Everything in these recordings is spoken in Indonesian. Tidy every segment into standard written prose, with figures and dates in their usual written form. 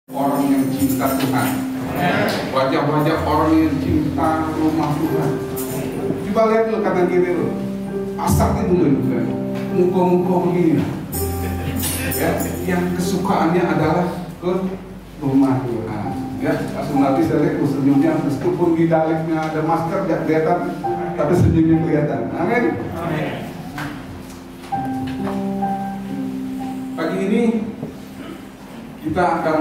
orang yang cinta Tuhan, wajah-wajah orang yang cinta rumah Tuhan. Coba lihat lu kanan kiri lu, asapnya dulu juga, muka-muka begini, ya, yang kesukaannya adalah ke rumah Tuhan. Ya, langsung nanti saya lihat senyumnya, meskipun di dalamnya ada masker tidak kelihatan, tapi senyumnya kelihatan. Amin. Pagi ini kita akan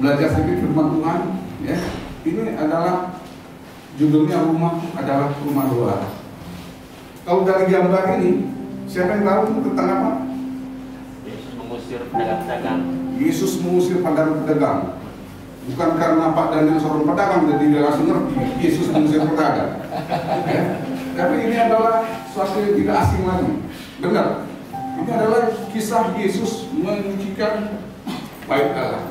belajar sedikit firman Tuhan. Ya, ini adalah judulnya adalah rumah doa. Kalau dari gambar ini, siapa yang tahu tentang apa? Yesus mengusir pedagang-pedagang. Yesus mengusir pedagang. Bukan karena Pak Daniel seorang pedagang, jadi dia langsung ngerti Yesus mengusir pedagang. Ya. Tapi ini adalah sesuatu yang tidak asing lagi. Dengar, ini adalah kisah Yesus menyucikan bait Allah.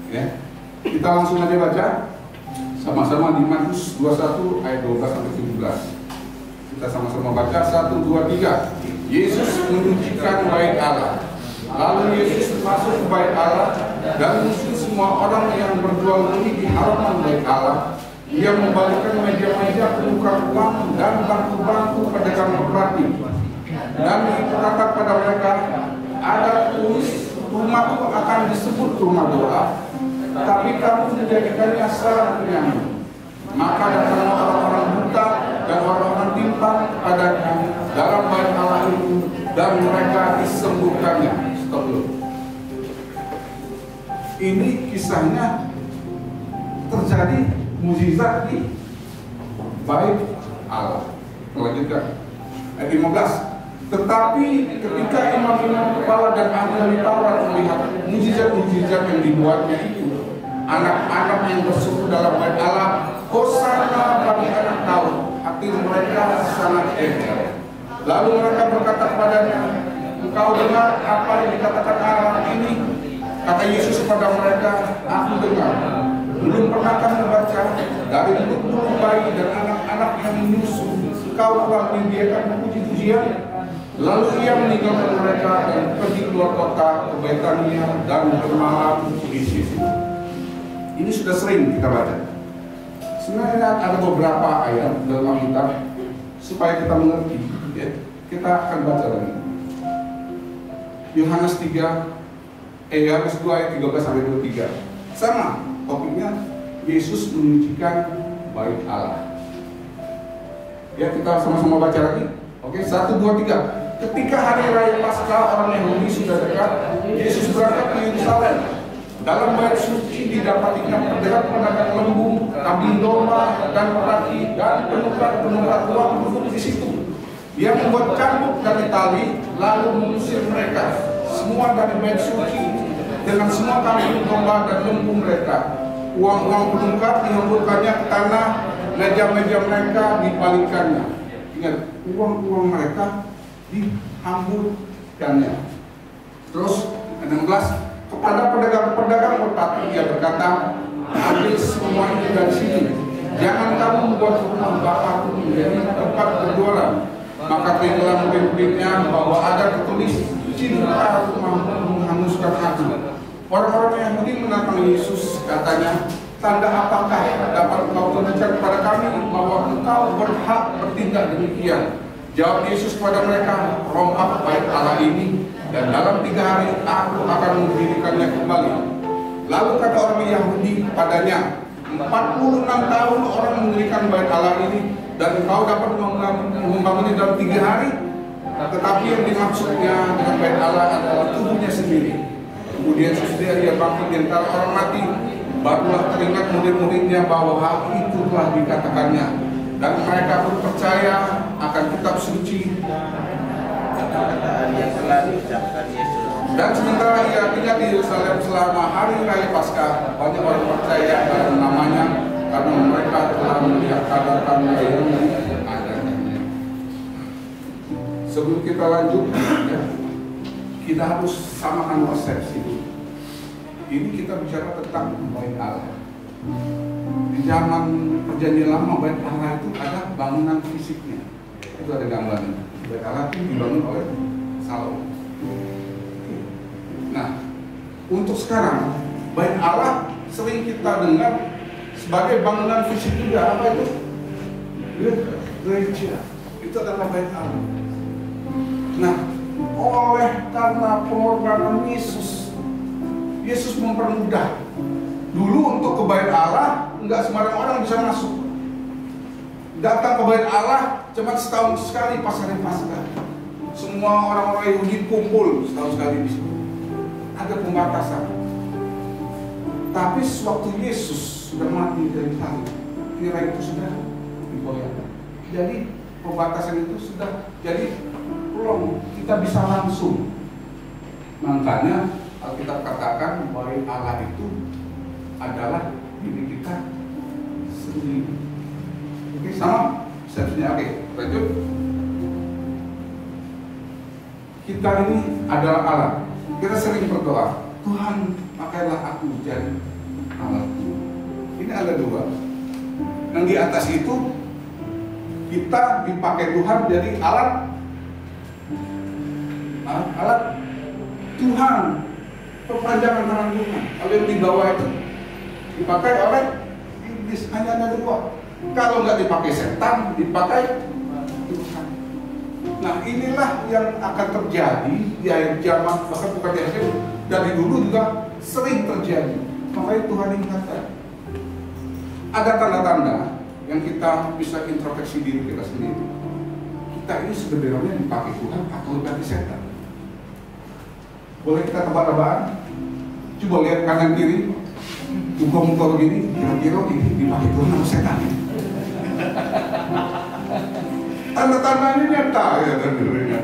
Ya. Kita langsung aja baca sama-sama di Matius 21 ayat 12 sampai 17. Kita sama-sama baca 1, 2, 3. Yesus menyucikan bait Allah. Lalu Yesus masuk ke bait Allah dan mengusir semua orang yang berjual beli di halaman bait Allah. Ia membalikkan meja-meja penukar uang dan bangku-bangku pedagang merpati. Dan berkata pada mereka, ada tulis, rumahku akan disebut rumah doa, tapi kamu menjadikannya sarang penyanyi. Maka datanglah orang-orang buta dan orang-orang timpang padanya dalam bait Allah itu, dan mereka disembuhkannya. Stop dulu. Ini kisahnya terjadi mukjizat di bait Allah. Lanjutkan ayat 15. Tetapi ketika imam-imam kepala dan ahli Taurat melihat mukjizat-mukjizat yang dibuatnya itu, anak-anak yang bersuku dalam bait Allah, Hosana bagi anak Daud, hati mereka sangat hebat. Lalu mereka berkata kepadanya, engkau dengar apa yang dikatakan Allah ini? Kata Yesus kepada mereka, aku dengar. Belum pernahkah membaca dari bentuk bayi dan anak-anak yang menyusu, engkau telah menyediakan puji-pujian? Lalu ia meninggalkan mereka dan pergi keluar kota ke Betania dan bermalam di situ. Ini sudah sering kita baca. Sebenarnya ada beberapa ayat dalam Alkitab supaya kita mengerti. Ya, kita akan baca lagi. Yohanes 3, Yohanes 2 ayat 13 sampai 23. Sama topiknya, Yesus menyucikan bait Allah. Ya, kita sama-sama baca lagi. Oke, 1, 2, 3. Ketika hari raya Paskah orang Yahudi sudah dekat, Yesus berangkat ke Yerusalem. Dalam bait suci didapatinya pedagang-pedagang lembu, kambing domba, dan merpati, dan penukar-penukar uang duduk di situ. Dia membuat cambuk dari tali, lalu mengusir mereka semua dari bait suci dengan semua kambing domba dan lembu mereka. Uang-uang penukar dihamburkannya ke tanah, meja-meja mereka dibalikkannya. Ingat, uang-uang mereka dihamburkannya. Terus 16, kepada pedagang-pedagang merpati ia berkata, ambil semua ini dari sini. Jangan kamu membuat rumah Bapakku menjadi tempat berjualan. Maka tinggallah murid-muridnya bahwa ada tertulis, cinta rumahmu menghanguskan aku. Orang-orang Yahudi menantang Yesus, katanya, tanda apakah dapat engkau tunjukkan kepada kami bahwa engkau berhak bertindak demikian? Jawab Yesus kepada mereka, rompak bait Allah ini, dan dalam 3 hari aku akan mendirikannya kembali. Lalu kata orang Yahudi padanya, 46 tahun orang mendirikan bait Allah ini, dan engkau dapat membangunnya dalam 3 hari? Tetapi yang dimaksudnya dengan bait Allah adalah tubuhnya sendiri. Kemudian sesudah ia bangkit di antara orang mati, barulah teringat murid-muridnya bahwa hal itu telah dikatakannya, dan mereka pun percaya akan kitab suci yang telah diucapkan Yesus. Dan sementara ia tinggal di Yerusalem selama hari raya Paskah, banyak orang percaya dalam namanya karena mereka telah melihat tanda-tanda yang adanya. Sebelum kita lanjut, ya, kita harus samakan persepsi. Ini kita bicara tentang bait Allah. Di zaman perjanjian lama, bait Allah itu ada bangunan fisiknya. Itu ada gambarnya. Bait Allah itu dibangun oleh Salomo. Nah, untuk sekarang Bait Allah sering kita dengar sebagai bangunan fisik juga. Apa itu? Gereja. Itu adalah bait Allah. Nah, oleh karena pengorbanan Yesus, Yesus mempermudah. Dulu untuk ke bait Allah nggak sembarang orang bisa masuk. Datang ke bait Allah cuma setahun sekali pas hari Paskah. Semua orang-orang Yahudi kumpul setahun sekali di situ. Ada pembatasan. Tapi sewaktu Yesus sudah mati dari salib, tirai itu sudah digoyahkan. Jadi pembatasan itu sudah jadi belum kita bisa langsung. Makanya Alkitab katakan bahwa Allah itu adalah diri kita sendiri. Oke, sama? Seterusnya, oke, lanjut. Kita ini adalah Allah. Kita sering berdoa, Tuhan, pakailah aku jadi Allah. Ini ada dua. Yang di atas itu kita dipakai Tuhan jadi alat Tuhan, perpanjangan tangan Tuhan. Kalau yang di bawah itu dipakai oleh iblis, hanya ada dua. Kalau nggak dipakai setan, dipakai Tuhan. Nah, inilah yang akan terjadi di akhir zaman, bahkan bukan di akhir, dari dulu juga sering terjadi. Makanya Tuhan ingatkan. Ada tanda-tanda yang kita bisa introspeksi diri kita sendiri. Kita ini sebenarnya dipakai Tuhan atau dipakai setan? Boleh kita tebak-tebakan? Coba lihat kanan kiri, muka-muka begini, kira-kira ini dipakai Tuhan atau setan? Tanda-tandanya nyata ya, tentunya.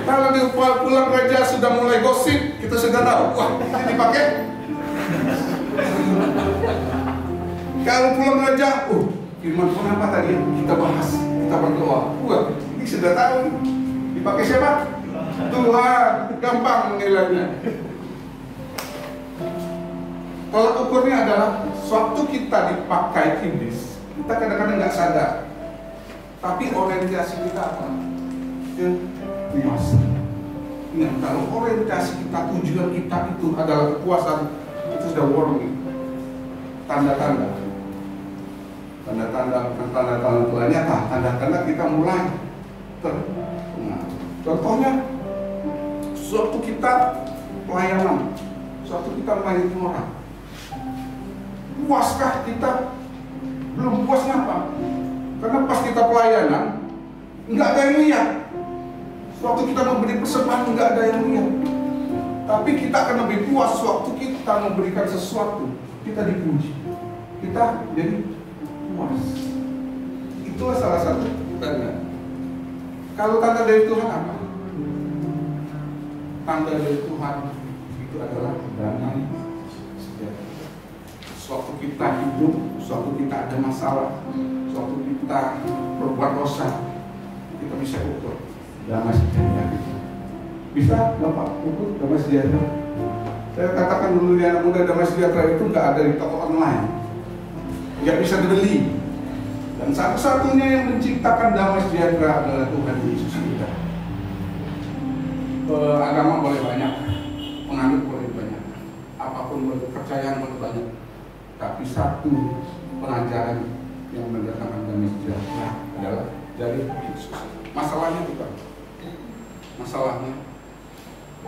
Kalau di pulang kerja sudah mulai gosip, kita sudah tahu, wah ini dipakai. Kalau pulang kerja, firman Tuhan apa tadi? Kita bahas, kita berdoa. Wah, ini sudah tahu. Dipakai siapa? Tuhan. Gampang menilainya. Tolak ukurnya adalah suatu kita dipakai iblis, kita kadang-kadang nggak sadar. Tapi orientasi kita apa? Kepuasan. Ingat, kalau orientasi kita, tujuan kita itu adalah kepuasan, itu sudah warning. Tanda-tanda telah nyata, tanda-tanda kita mulai terpengaruh. Contohnya, suatu kita pelayanan, suatu kita melayani orang, puaskah kita? Belum puas, kenapa? Karena pas kita pelayanan nggak ada yang lihat. Waktu kita memberi persembahan nggak ada yang lihat. Tapi kita akan lebih puas waktu kita memberikan sesuatu, kita dipuji, kita jadi puas. Itulah salah satu tanda. Kalau tanda dari Tuhan apa? Tanda dari Tuhan itu adalah damai sejahtera. Suatu kita hidup, suatu kita ada masalah, suatu kita berbuat dosa, kita bisa ukur damai sejahtera. Bisa Bapak ukur damai sejahtera? Saya katakan dulu di anak muda, damai sejahtera itu nggak ada di toko online, nggak bisa dibeli. Dan satu-satunya yang menciptakan damai sejahtera adalah Tuhan Yesus kita. Agama boleh banyak, penganut boleh banyak, apapun boleh, kepercayaan boleh banyak, tapi satu pengajaran yang mendatangkan damai sejahtera adalah dari Yesus. Masalahnya bukan. Masalahnya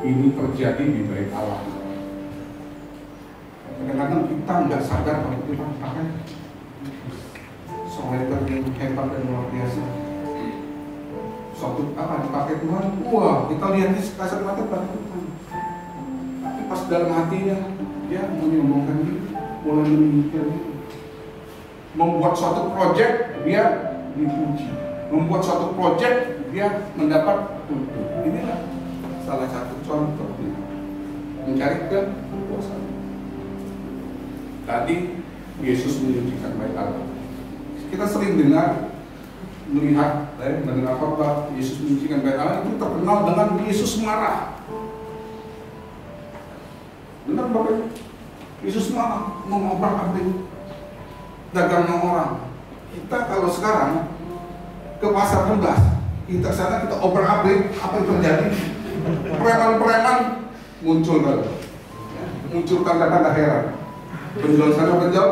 ini terjadi di bait Allah. Kadang-kadang kita nggak sadar kalau kita pakai songwriter yang hebat dan luar biasa. Suatu apa dipakai Tuhan? Wah, kita lihat di kasat mata pakai Tuhan. Tapi pas dalam hatinya dia menyombongkan diri, mulai meninggikan diri. Membuat suatu proyek dia dipuji, membuat suatu proyek dia mendapat untung. Inilah salah satu contohnya mencari kepuasan. Tadi Yesus menunjukkan bait Allah. Kita sering dengar, melihat, mendengar khotbah Yesus menunjukkan bait Allah itu terkenal dengan Yesus marah. Benar Bapak? Yesus marah, mengobrak-abrik dagangan orang. Kita kalau sekarang ke pasar Rendas, kita sana kita obrak-abrik, apa yang terjadi? Preman-preman muncul lagi. muncul tanda-tanda heran. Benjol sana benjol.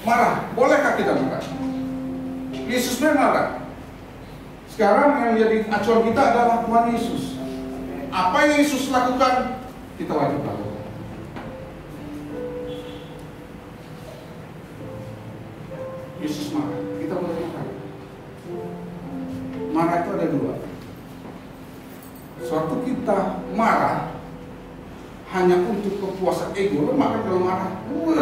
Marah, bolehkah kita marah? Yesus marah. Sekarang yang jadi acuan kita adalah Tuhan Yesus. Apa yang Yesus lakukan, kita wajib lakukan. Yesus marah, kita boleh marah. Marah itu ada dua. Suatu kita marah hanya untuk kepuasan ego. Lo marah kalau marah,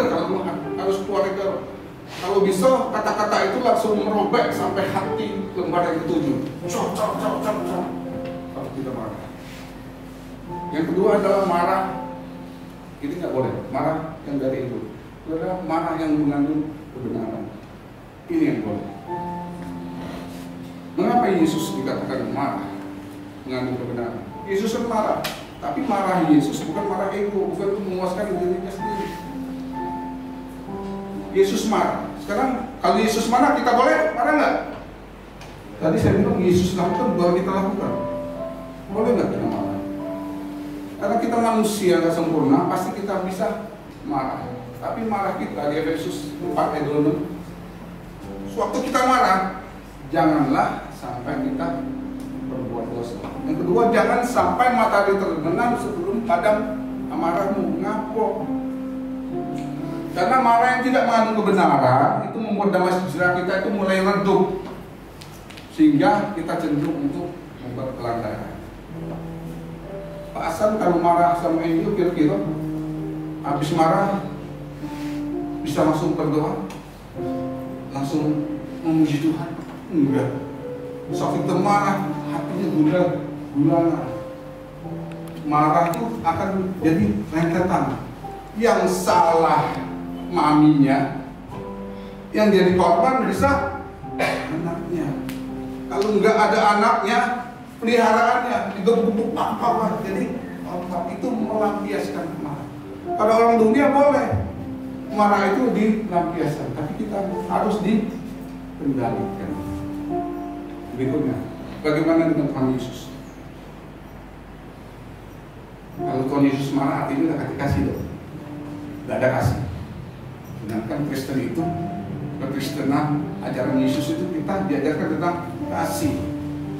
kalau harus keluar ego. Kalau bisa kata-kata itu langsung merobek sampai hati lembar yang ketujuh. Kalau kita marah. Yang kedua adalah marah. Ini nggak boleh. Marah yang dari ego. Itu adalah marah yang mengandung kebenaran. Ini yang boleh. Mengapa Yesus dikatakan marah mengandung kebenaran? Yesus kan marah, tapi marah Yesus bukan marah ego, bukan untuk memuaskan dirinya sendiri. Yesus marah. Sekarang kalau Yesus marah, kita boleh marah nggak? Tadi saya bilang Yesus lakukan, baru kita lakukan. Boleh nggak kita marah? Karena kita manusia nggak sempurna, pasti kita bisa marah. Tapi marah kita di Efesus 4 ayat 26. Sewaktu kita marah, janganlah sampai kita berbuat dosa. Yang kedua, jangan sampai matahari terbenam sebelum padam amarahmu. Ngapo? Karena marah yang tidak mengandung kebenaran itu membuat damai sejahtera kita itu mulai redup, sehingga kita cenderung untuk membuat pelanggaran. Pak Hasan kalau marah sama Ibu, kira-kira habis marah bisa langsung berdoa, langsung memuji Tuhan? Enggak. Saking termarah, hatinya gulana. Marah itu akan jadi rentetan. Yang salah maminya, yang jadi korban bisa anaknya. Kalau nggak ada anaknya, peliharaannya digebuk-gebuk apa. Jadi itu melampiaskan marah. Pada orang dunia boleh marah itu dilampiaskan, tapi kita harus dikendalikan. Berikutnya, bagaimana dengan Tuhan Yesus? Kalau Tuhan Yesus marah, artinya udah kasih dong. Gak ada kasih. Sedangkan Kristen itu, kekristenan, ajaran Yesus itu kita diajarkan tentang kasih.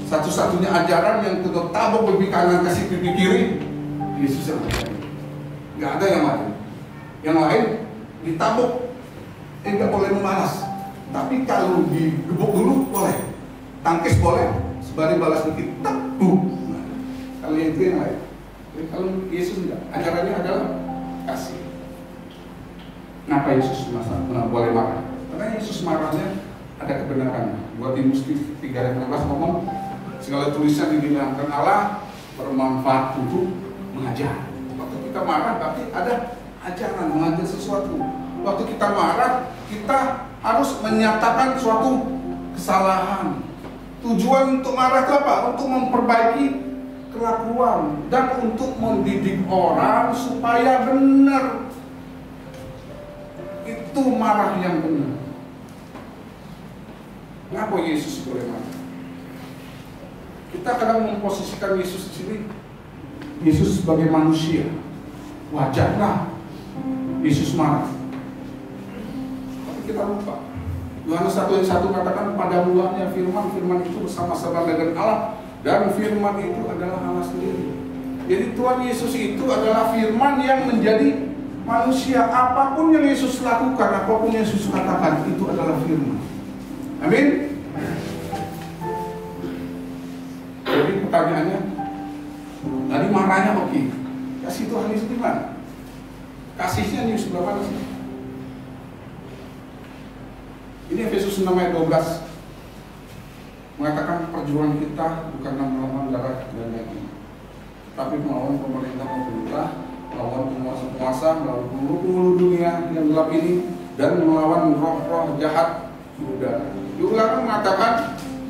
Satu-satunya ajaran yang kita tabok pipi kanan, kasih pipi kiri, Yesus yang ajarin. Gak ada yang lain. Yang lain ditabok, nggak boleh memalas. Tapi kalau digebuk dulu boleh. Tangkis boleh, sebalik balas dikit, tak, nah, kalau yang itu yang lain. Jadi kalau Yesus enggak, ajarannya adalah kasih. Kenapa Yesus boleh marah? Karena Yesus marahnya ada kebenaran. Buat Titus 3:16 ngomong, segala tulisan dibilangkan Allah bermanfaat untuk mengajar. Waktu kita marah, berarti ada ajaran, mengajar sesuatu. Waktu kita marah, kita harus menyatakan suatu kesalahan. Tujuan untuk marah itu apa? Untuk memperbaiki kelakuan dan untuk mendidik orang supaya benar. Itu marah yang benar. Kenapa Yesus boleh marah? Kita kadang memposisikan Yesus di sini. Yesus sebagai manusia, wajarlah Yesus marah. Tapi kita lupa. Yohanes 1:1 katakan pada mulanya firman itu bersama-sama dengan Allah, dan firman itu adalah Allah sendiri. Jadi Tuhan Yesus itu adalah firman yang menjadi manusia. Apapun yang Yesus lakukan, apapun yang Yesus katakan, itu adalah firman. Amin. Jadi pertanyaannya, tadi marahnya oke. Kasih Tuhan Yesus di mana? Kasihnya di sebelah mana sih? Ini Efesus 6 ayat 12 mengatakan perjuangan kita bukan melawan darah dan daging, tapi melawan pemerintah, melawan penguasa-penguasa, melawan penghulu dunia yang gelap ini, dan melawan roh-roh jahat di udara. Di Ulangan mengatakan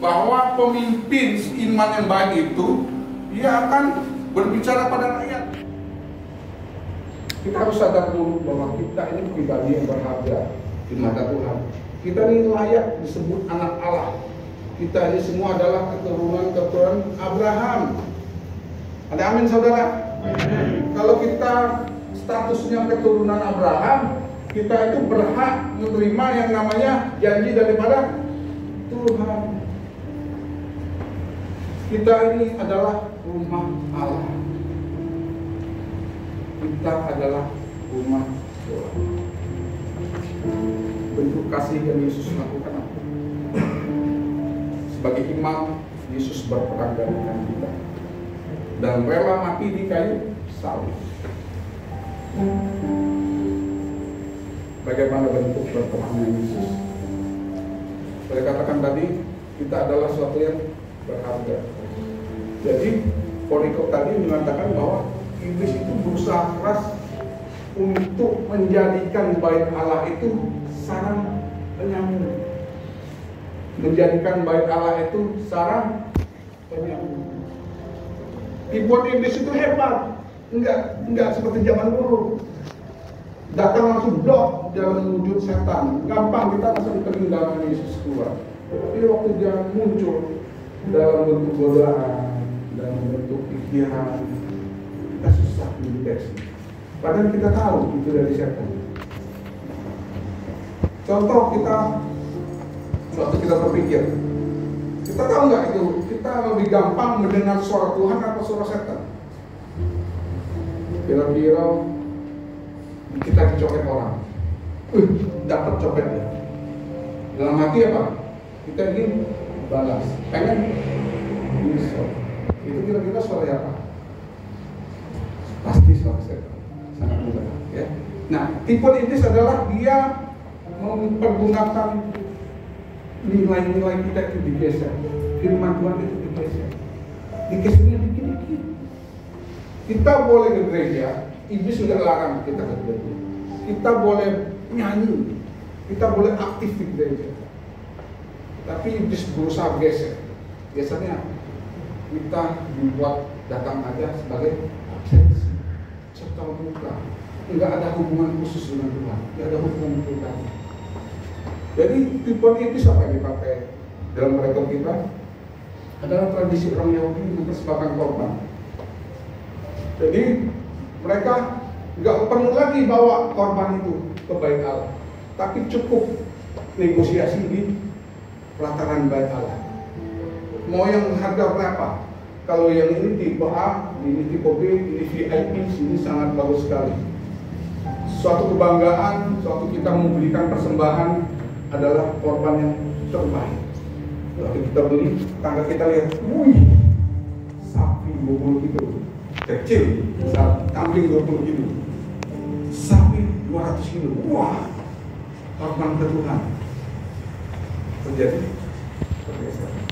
bahwa pemimpin iman yang baik itu dia akan berbicara pada rakyat. Kita harus sadar dulu bahwa kita ini pribadi yang berharga di mata Tuhan. Kita ini layak disebut anak Allah. Kita ini semua adalah keturunan Abraham. Ada amin saudara? Kalau kita statusnya keturunan Abraham, kita itu berhak menerima yang namanya janji daripada Tuhan. Kita ini adalah rumah Allah. Kita adalah rumah Tuhan. Bentuk kasih yang Yesus lakukan apa? Sebagai imam, Yesus berperang dengan kita dan rela mati di kayu salib. Bagaimana bentuk berperangnya Yesus? Saya katakan tadi, kita adalah sesuatu yang berharga. Jadi Polikop tadi mengatakan bahwa iblis itu berusaha keras untuk menjadikan bait Allah itu sarang penyambung. Menjadikan bait Allah itu sarang penyambung. Tipuan iblis itu hebat, enggak seperti zaman dulu. Datang langsung blok dalam wujud setan, gampang kita langsung ketinggalan Yesus keluar. Tapi waktu dia muncul dalam bentuk godaan, dalam bentuk pikiran, kita susah mendeteksi. Padahal kita tahu itu dari setan. Contoh waktu kita berpikir, kita tahu nggak itu? Kita lebih gampang mendengar suara Tuhan atau suara setan? Kira-kira kita dicopet orang, dapat copetnya. Dalam hati apa? Kita ingin balas, pengen nyesel. Itu kira-kira suara apa? Pasti suara setan, sangat mudah. Ya. Nah, tipe iblis adalah dia mempergunakan nilai-nilai kita itu digeser, firman Tuhan itu digeser, digesernya dikit-dikit. Kita boleh ke gereja, iblis sudah larang kita ke gereja. Kita boleh nyanyi, kita boleh aktif di gereja. Tapi iblis berusaha geser. Biasanya kita dibuat datang aja sebagai absensi, serta muka. Enggak ada hubungan khusus dengan Tuhan, enggak ada hubungan pribadi. Jadi tipe iblis apa yang dipakai dalam rekor kita adalah tradisi orang Yahudi mempersembahkan korban. Jadi mereka nggak perlu lagi bawa korban itu ke bait Allah, tapi cukup negosiasi di pelataran bait Allah. Mau yang harga berapa? Kalau yang ini tipe A, ini tipe B, ini VIP, ini sangat bagus sekali. Suatu kebanggaan, suatu kita memberikan persembahan adalah korban yang terbaik. Lalu kita beli, tangga kita lihat, wih, sapi 20 kilo. Kecil, kambing 20 kilo, sapi 200 kilo. Wah, korban ke Tuhan. Terjadi pergeseran.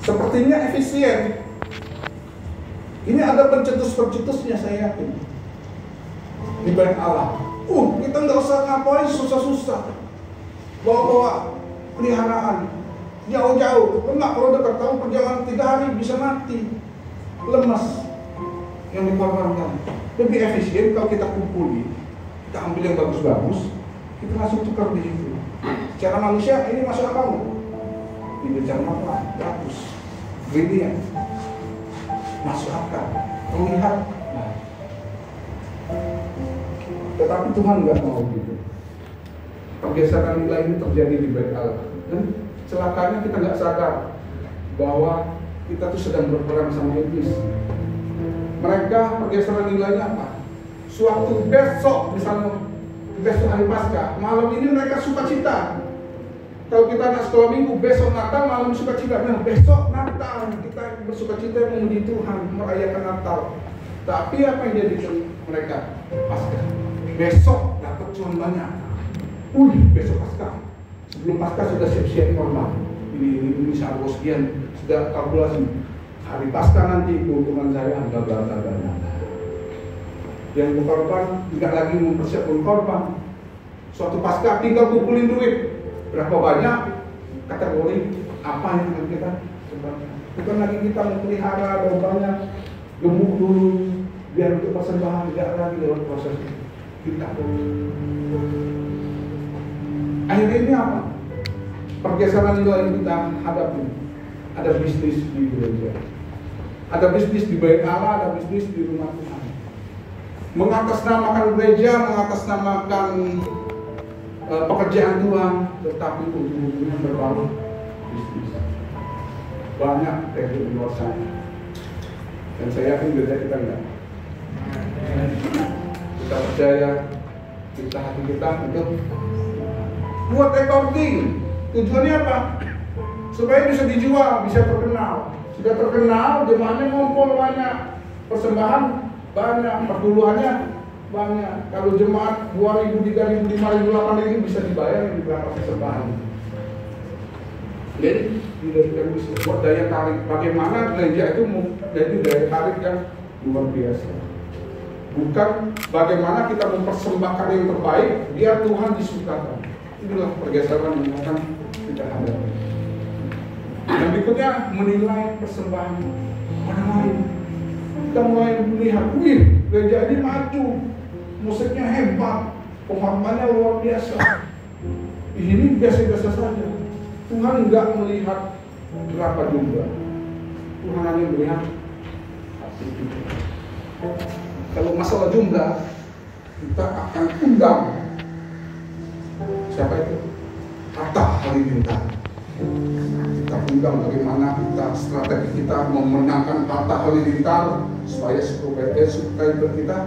Sepertinya efisien. Ini ada pencetus-pencetusnya, saya yakin. Di bait Allah. Kita nggak usah ngapain susah-susah. Bawa-bawa peliharaan jauh-jauh. Enggak, kalau dekat tahu perjalanan 3 hari bisa mati, lemas. Yang dikorbankan lebih efisien kalau kita kumpuli, kita ambil yang bagus-bagus, kita langsung tukar di situ. Secara manusia ini masuk akal, ini jangan apa, bagus, brilian, masuk akal, terlihat. Nah. Tetapi Tuhan nggak mau gitu. Pergeseran nilai ini terjadi di bait Allah, dan celakanya kita nggak sadar bahwa kita tuh sedang berperang sama iblis. Mereka pergeseran nilainya apa? Suatu besok, misalnya besok hari Paskah, malam ini mereka sukacita. Kalau kita anak sekolah minggu, besok Natal, malam sukacita. Nah, besok Natal, kita bersukacita memuji Tuhan, merayakan Natal. Tapi apa yang jadi mereka? Paskah. Besok dapat cuan banyak. Besok Paskah. Sebelum Paskah sudah siap-siap korban. Ini seharga sekian, sudah kalkulasi. Hari Paskah nanti keuntungan saya angka-angka. Yang berkorban tidak lagi mempersiapkan korban. Suatu Paskah tinggal kumpulin duit. Berapa banyak kategori apa yang akan kita sebarkan. Bukan lagi kita memelihara dombanya, gemuk dulu biar untuk persembahan, tidak lagi lewat proses kita. Akhirnya ini apa? Pergeseran nilai yang kita hadapi. Ada bisnis di gereja, ada bisnis di bait Allah, ada bisnis di rumah Tuhan. mengatasnamakan gereja, mengatasnamakan pekerjaan Tuhan, tetapi ujung-ujungnya berbalik bisnis. Banyak yang di luar sana. Dan saya yakin gereja kita enggak. Kita percaya, kita hati kita untuk buat recording. Tujuannya apa? Supaya bisa dijual, bisa terkenal. Sudah terkenal, jemaahnya ngumpul banyak, persembahan banyak, perpuluhannya banyak. Kalau jemaat 2.000, 3.000, 5.000, 8.000 bisa dibayar di berapa persembahan. Jadi dijadikan bisnis buat daya tarik. Bagaimana gereja itu menjadi daya tarik yang luar biasa. Bukan bagaimana kita mempersembahkan yang terbaik biar Tuhan disukakan. Inilah pergeseran yang akan kita hadapi. Yang berikutnya menilai persembahan orang lain. Kita mulai melihat, wih, gereja ini maju, musiknya hebat, pengorbanannya luar biasa. Ini biasa-biasa saja. Tuhan enggak melihat berapa jumlah. Tuhan hanya melihat hati kita. Kalau masalah jumlah, kita akan undang. Siapa itu? Hatta Halilintar. Kita undang bagaimana kita strategi kita memenangkan Hatta Halilintar supaya subscriber kita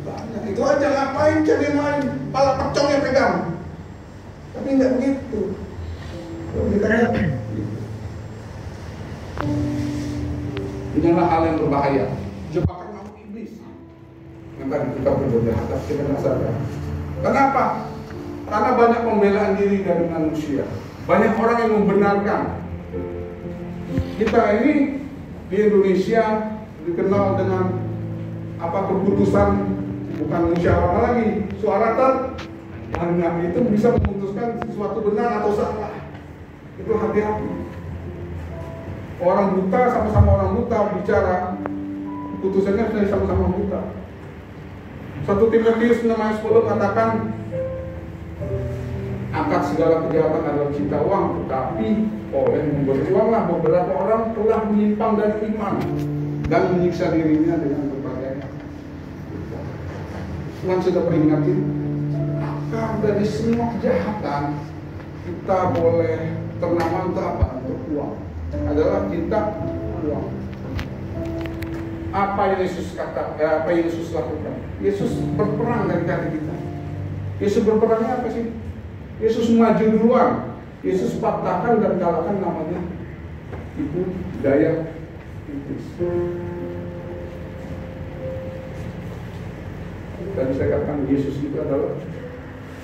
banyak. Itu aja, ngapain jadi main pala pecong yang pegang. Tapi enggak begitu. Inilah hal yang berbahaya. Jebakan maut iblis. Yang tadi kita berdoa, kita sadar. Kenapa? Karena banyak pembelaan diri dari manusia. Banyak orang yang membenarkan. Kita ini di Indonesia dikenal dengan keputusan bukan musyawarah lagi, suara terbanyak. Itu bisa memutuskan sesuatu benar atau salah. Itu hati-hati. Orang buta sama-sama orang buta bicara, putusannya sudah sama-sama buta. 1 Timotius 6:10 katakan, angkat segala kejahatan adalah cinta uang, tetapi oleh memberi uanglah beberapa orang telah menyimpang dari iman dan menyiksa dirinya dengan berbagai. Tuhan sudah peringatin, akar dari semua kejahatan kita boleh ternama untuk apa? Untuk uang. Adalah cinta uang. Apa yang Yesus kata? Apa yang Yesus lakukan? Yesus berperang dari hati kita. Yesus berperangnya apa sih? Yesus maju duluan. Yesus patahkan dan kalahkan namanya itu daya iblis. Dan saya katakan Yesus itu adalah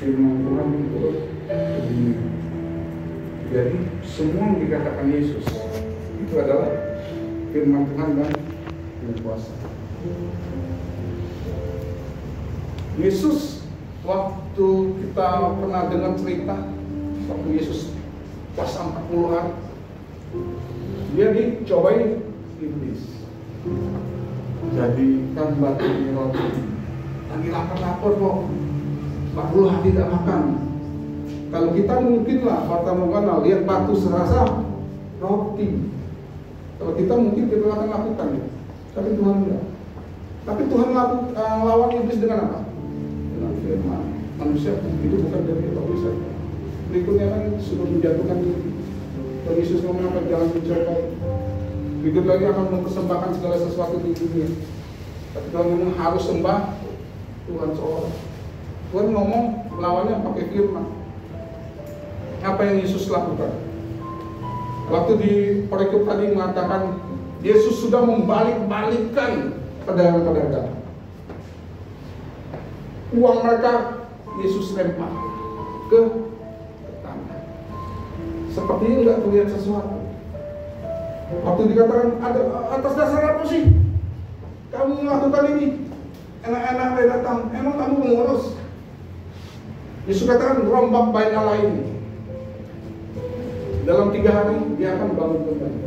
firman Tuhan untuk dunia. Jadi semua yang dikatakan Yesus itu adalah firman Tuhan dan kuasa. Yesus, waktu kita pernah dengar cerita waktu Yesus puasa 40 hari, dia dicobain iblis. Jadikan batu ini roti. Lagi lapar-lapar kok, 40 hari tidak makan. Kalau kita mungkinlah fata morgana lihat batu serasa roti. Kalau kita mungkin kita akan lakukan, tapi Tuhan enggak. Tapi Tuhan lawan iblis dengan apa? Dengan firman. Manusia itu bukan dari roti saja. Berikutnya kan sudah menjatuhkan diri. Dan Yesus ngomong apa? Jangan mencoba. Berikut lagi akan mempersembahkan segala sesuatu di dunia. Tapi Tuhan ngomong harus sembah Tuhan seorang. Tuhan ngomong lawannya pakai firman. Apa yang Yesus lakukan? Waktu di perikop tadi mengatakan Yesus sudah membalik-balikkan pedagang-pedagang. Uang mereka Yesus lempar ke tanah. Sepertinya nggak terlihat sesuatu. Waktu dikatakan ada atas dasar apa sih kamu melakukan ini? Enak-enak dia datang. Emang kamu mengurus? Yesus katakan rombak bait Allah ini. Dalam 3 hari dia akan bangun kembali.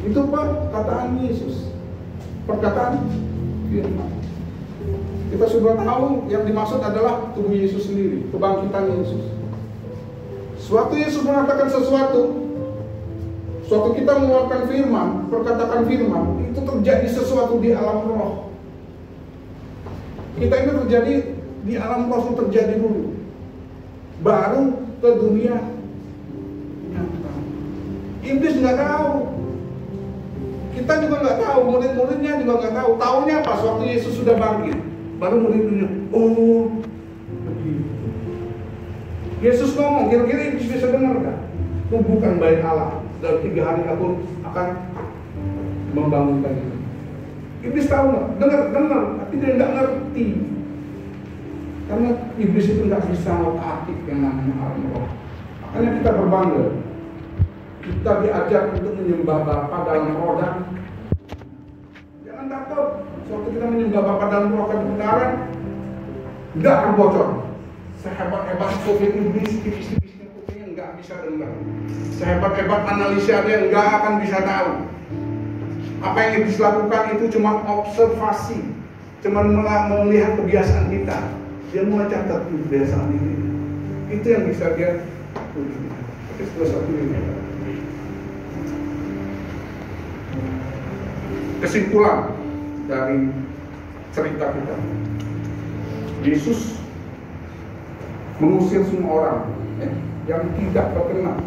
Itu Pak kataan Yesus. Perkataan firman. Kita sudah tahu yang dimaksud adalah tubuh Yesus sendiri, kebangkitan Yesus. Suatu Yesus mengatakan sesuatu, suatu kita mengeluarkan firman, perkataan firman, itu terjadi sesuatu di alam roh. Kita ini terjadi di alam roh terjadi dulu, baru ke dunia nyata. Iblis nggak tahu, kita juga nggak tahu, murid-muridnya juga nggak tahu. Taunya pas waktu Yesus sudah bangkit, baru murid-muridnya, oh begitu. Yesus ngomong, kira-kira Iblis bisa dengar nggak? Bukan bait Allah, dalam 3 hari aku akan membangunkan itu. Iblis tahu nggak? Dengar, tapi dia nggak ngerti. Karena iblis itu nggak bisa mengerti yang namanya alam roh. Makanya kita berbangga. Kita diajar untuk menyembah Bapa dalam roh dan jangan takut. Waktu kita menyembah Bapa dalam roh dan kebenaran, nggak akan bocor. Sehebat-hebat sopir iblis, tipis-tipisnya kupingnya nggak bisa dengar. Sehebat-hebat analisa dia nggak akan bisa tahu. Apa yang iblis lakukan itu cuma observasi, cuma melihat kebiasaan kita. Dia mulai catat kebiasaan ini. Itu yang bisa dia tulis. Tapi setelah satu ini. Kesimpulan dari cerita kita, Yesus mengusir semua orang yang tidak berkenan,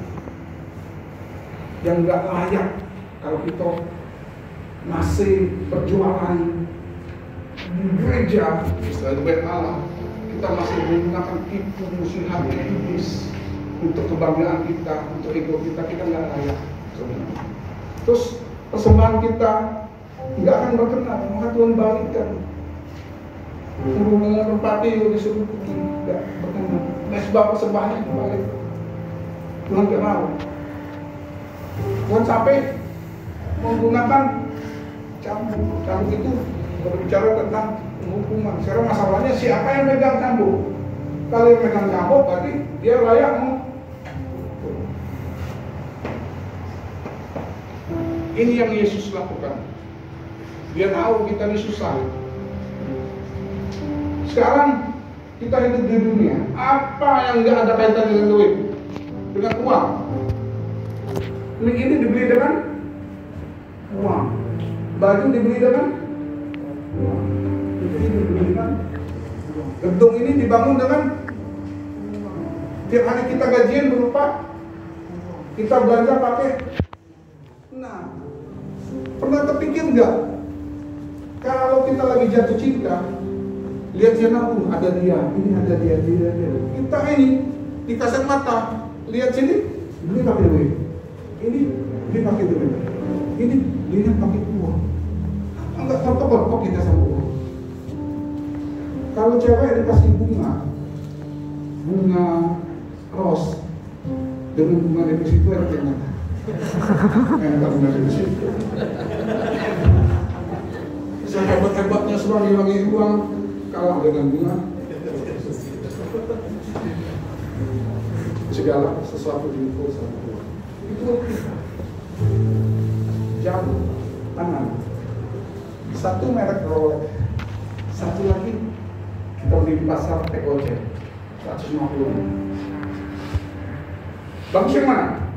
yang nggak layak kalau kita masih berjualan di gereja, istilah bait Allah, kita masih menggunakan tipu muslihat iblis untuk kebanggaan kita, untuk ego kita nggak layak. Terus persembahan kita nggak akan berkenan, maka Tuhan balikkan. Hubungan merpati disuruh pergi, nggak berkenan. Mesbah persembahannya balik. Tuhan nggak mau. Tuhan sampai menggunakan cambuk itu berbicara tentang penghukuman. Sekarang masalahnya siapa yang megang cambuk? Kalau yang megang cambuk berarti dia layak mau. Ini yang Yesus lakukan. Dia tahu kita ini susah. Sekarang kita hidup di dunia, apa yang nggak ada kaitan dengan duit, dengan uang? Ini dibeli dengan uang. Baju dibeli dengan uang. Ini dibeli dengan uang. Gedung ini dibangun dengan uang. Tiap hari kita gajian berupa kita belanja pakai. Nah, pernah terpikir nggak kalau kita lagi jatuh cinta, lihat sana, ada dia, ini ada dia. Kita ini di kasat mata, lihat sini, beli pakai duit. Ini beli pakai duit. Ini belinya pakai uang. Enggak kok kita sama uang. Kalau cewek dikasih bunga ros dengan bunga deposito ada ternyata. Enggak bunga deposito. Sehebat-hebatnya suruh ngilangi uang, kalah dengan bunga. Segala sesuatu diukur sama uang. Itu kita. Jam tangan. Satu merek Rolex, satu lagi kita beli di pasar TOC 150. Bagus yang mana?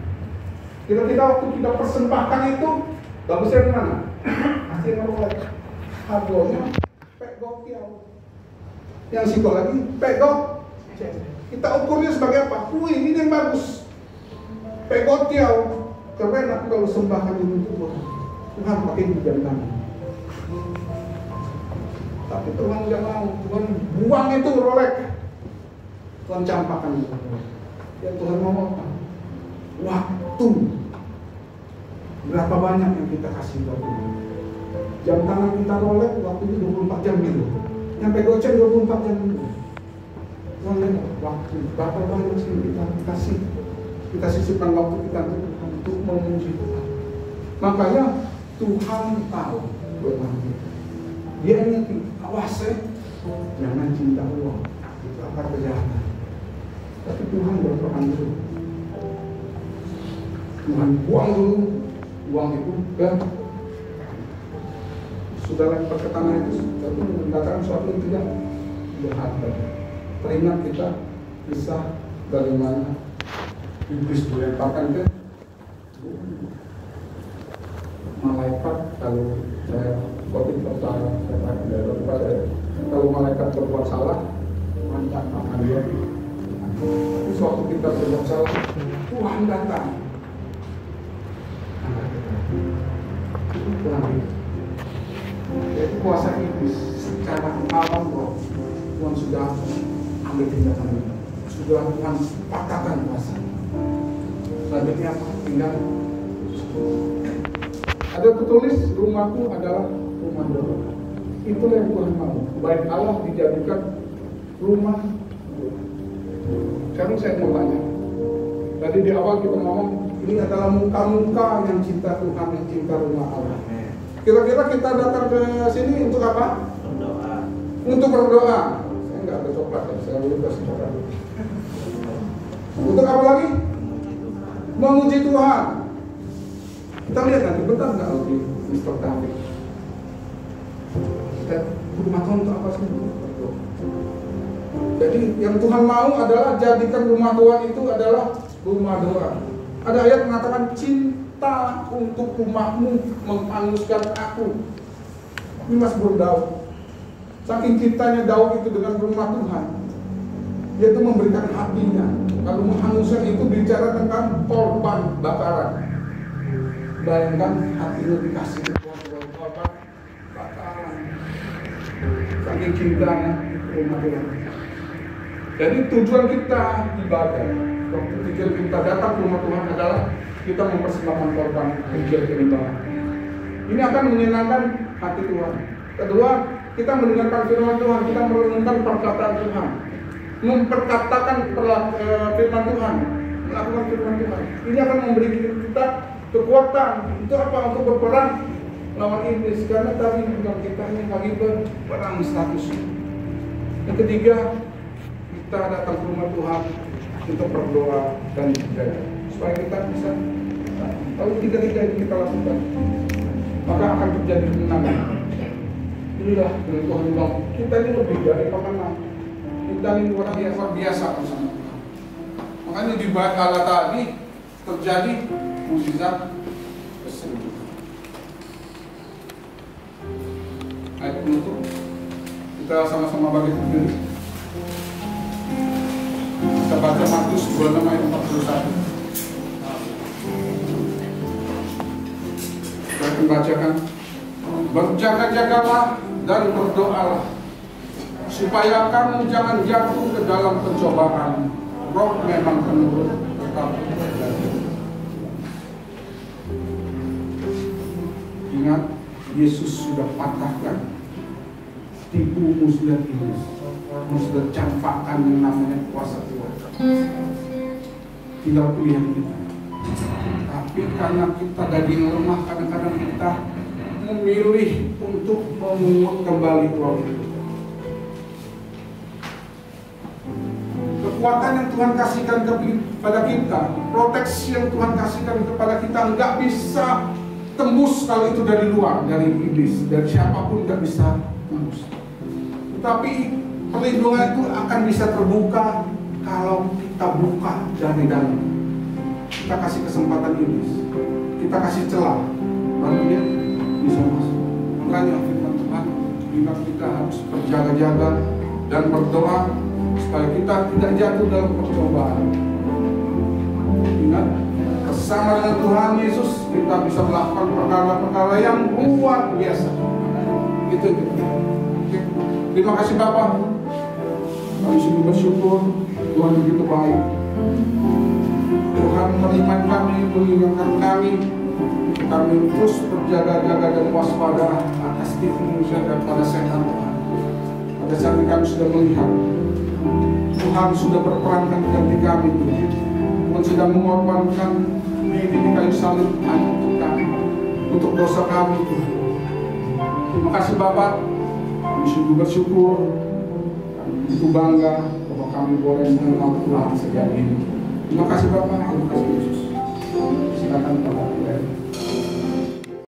Kira-kira waktu kita persembahkan itu bagus yang mana? Masih yang Rolex. Harganya pegotiau. Yang situ lagi pegok. Kita ukurnya sebagai apa? Ini yang bagus. Pegotiau. Keren aku kalau sembahkan itu Tuhan pakai di jantan. Tapi Tuhan nggak mau. Tuhan buang itu Rolex. Tuhan campakkan itu. Yang Tuhan mau apa? Waktu. Berapa banyak yang kita kasih waktu? Jam tangan kita Rolex, waktunya 24 jam gitu. Nyampe goceng 24 jam gitu. Tuhan lihat waktu. Berapa banyak sih kita kasih? Kita sisipkan waktu kita untuk memuji Tuhan. Makanya Tuhan tahu benar kita. Dia ingetin, awas jangan cinta uang, itu akar kejahatan. Tapi Tuhan berperan dulu. Tuhan buang dulu uang itu ke sudah lempar ke tanah itu, tapi mengatakan suatu yang tidak berharga. Teringat kita kisah bagaimana iblis dilemparkan ke malaikat. Kalau saya kopi pertama saya pakai daripada kalau malaikat berbuat salah, banyak akan dia. Tapi suatu kita berbuat salah, Tuhan datang. Itu kurang lebih. Yaitu kuasa iblis secara alam kok Tuhan sudah ambil tindakan ini. Sudah Tuhan patahkan kuasa. Selanjutnya apa? Tinggal ada tertulis, rumahku adalah rumah doa. Itulah yang Tuhan mau. Bait Allah dijadikan rumah doa. Sekarang saya mau tanya. Tadi di awal kita ngomong ini adalah muka-muka yang cinta Tuhan, yang cinta rumah Allah. Kira-kira kita datang ke sini untuk apa? Berdoa. Untuk berdoa. Saya nggak ada coklat ya, saya belum kasih coklat. Untuk apa lagi? Memuji Tuhan. Kita lihat nanti, bentar nggak lebih Mr. David. Kita rumah Tuhan untuk apa sih? Berdoa. Jadi yang Tuhan mau adalah jadikan rumah Tuhan itu adalah rumah doa. Ada ayat mengatakan cinta untuk rumahmu menghanguskan aku. Ini Mazmur Daud. Saking cintanya Daud itu dengan rumah Tuhan, dia itu memberikan hatinya. Kalau menghanguskan itu bicara tentang korban bakaran. Bayangkan hatinya dikasih ke Tuhan sebagai korban bakaran. Saking cintanya rumah Tuhan. Jadi tujuan kita ibadah, waktu tujuan kita datang ke rumah Tuhan adalah kita mempersembahkan korban kecil penyembahan. Ini akan menyenangkan hati Tuhan. Kedua, kita mendengarkan firman Tuhan, kita merenungkan perkataan Tuhan, memperkatakan firman Tuhan, melakukan firman Tuhan. Ini akan memberi kita kekuatan. Itu apa? Untuk berperang lawan iblis. Karena tadi bukan kita ini lagi berperang status. Yang ketiga, kita datang ke rumah Tuhan untuk berdoa dan beribadah supaya kita bisa. Kalau tiga-tiga itu kita lakukan, maka akan terjadi kemenangan. Inilah dengan Tuhan bilang, kita ini lebih dari pemenang. Kita ini orang yang luar biasa bersama Tuhan. Makanya di bait Allah tadi terjadi mukjizat kesembuhan. Ayat penutup, kita sama-sama bagi diri. Kita baca Matius 26 ayat 41. Saya akan bacakan. Berjaga-jagalah dan berdoalah supaya kamu jangan jatuh ke dalam pencobaan. Roh memang menurut tetap terjadi. Ingat, Yesus sudah patahkan tipu muslihat iblis, sudah campakkan yang namanya kuasa Tuhan. Tinggal pilihan kita. Tapi karena kita daging lemah, kadang-kadang kita memilih untuk memungut kembali roh itu. Kekuatan yang Tuhan kasihkan kepada kita, proteksi yang Tuhan kasihkan kepada kita nggak bisa tembus kalau itu dari luar, dari iblis, dari siapapun nggak bisa tembus. Tetapi perlindungan itu akan bisa terbuka kalau kita buka dari dalam. Kita kasih kesempatan iblis, kita kasih celah, lalu dia bisa masuk. Makanya firman Tuhan bilang kita harus berjaga-jaga dan berdoa supaya kita tidak jatuh dalam percobaan. Ingat, bersama dengan Tuhan Yesus kita bisa melakukan perkara-perkara yang luar biasa. Itu. Oke. Terima kasih Bapak. Kami sungguh bersyukur Tuhan begitu baik. Tuhan menerima kami, mengingatkan kami. Kami terus berjaga-jaga dan waspada atas tipu muslihat daripada setan Tuhan. Pada saat ini kami sudah melihat Tuhan sudah berperan ganti kami. Tuhan sudah mengorbankan diri di kayu salib hanya untuk kami, untuk dosa kami Tuhan. Terima kasih Bapak. Kami sungguh bersyukur. Kami begitu bangga bahwa kami boleh mengenal Tuhan sejak ini. Terima kasih Bapak. Terima kasih Yesus. Silakan Bapak.